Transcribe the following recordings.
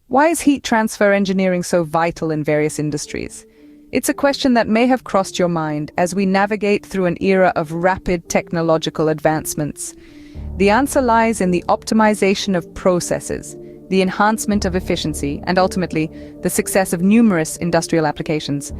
Why is heat transfer engineering so vital in various industries? It's a question that may have crossed your mind as we navigate through an era of rapid technological advancements. The answer lies in the optimization of processes, the enhancement of efficiency, and ultimately, the success of numerous industrial applications.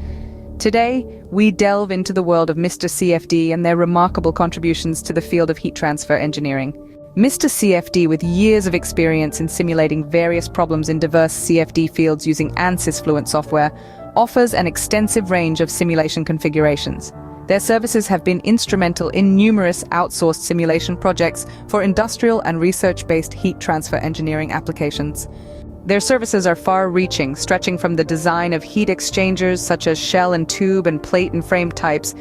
Today, we delve into the world of MR-CFD and their remarkable contributions to the field of heat transfer engineering. MR-CFD, with years of experience in simulating various problems in diverse CFD fields using ANSYS Fluent software, offers an extensive range of simulation configurations. Their services have been instrumental in numerous outsourced simulation projects for industrial and research-based heat transfer engineering applications. Their services are far-reaching, stretching from the design of heat exchangers such as shell and tube and plate and frame types,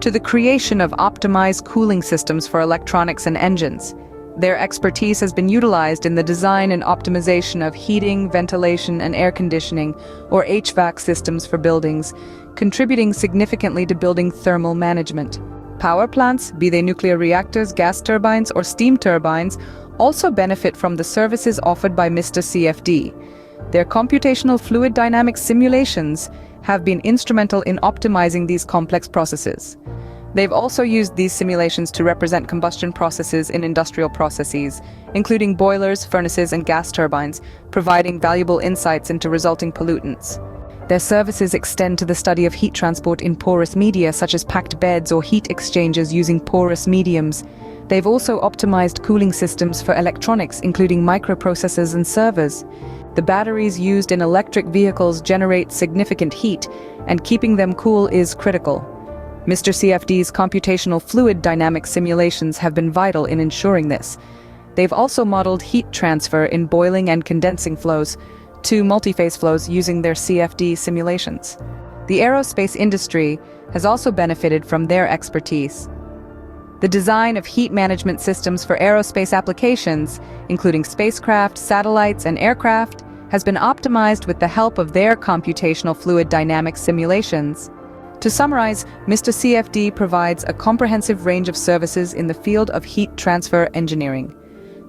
to the creation of optimized cooling systems for electronics and engines. Their expertise has been utilized in the design and optimization of heating, ventilation, and air conditioning, or HVAC systems for buildings, contributing significantly to building thermal management. Power plants, be they nuclear reactors, gas turbines, or steam turbines, also benefit from the services offered by MR-CFD. Their computational fluid dynamics simulations have been instrumental in optimizing these complex processes. They've also used these simulations to represent combustion processes in industrial processes, including boilers, furnaces, and gas turbines, providing valuable insights into resulting pollutants. Their services extend to the study of heat transport in porous media, such as packed beds or heat exchangers using porous mediums. They've also optimized cooling systems for electronics, including microprocessors and servers. The batteries used in electric vehicles generate significant heat, and keeping them cool is critical. MR-CFD's computational fluid dynamics simulations have been vital in ensuring this. They've also modeled heat transfer in boiling and condensing flows to multi-phase flows using their CFD simulations. The aerospace industry has also benefited from their expertise. The design of heat management systems for aerospace applications, including spacecraft, satellites, and aircraft, has been optimized with the help of their computational fluid dynamics simulations. To summarize, MR-CFD provides a comprehensive range of services in the field of heat transfer engineering.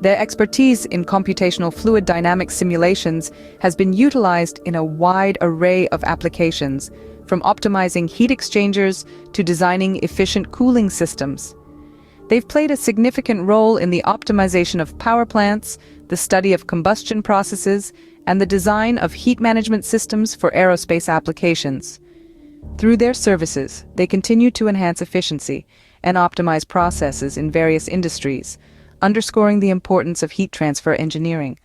Their expertise in computational fluid dynamics simulations has been utilized in a wide array of applications, from optimizing heat exchangers to designing efficient cooling systems. They've played a significant role in the optimization of power plants, the study of combustion processes, and the design of heat management systems for aerospace applications. Through their services, they continue to enhance efficiency and optimize processes in various industries, underscoring the importance of heat transfer engineering.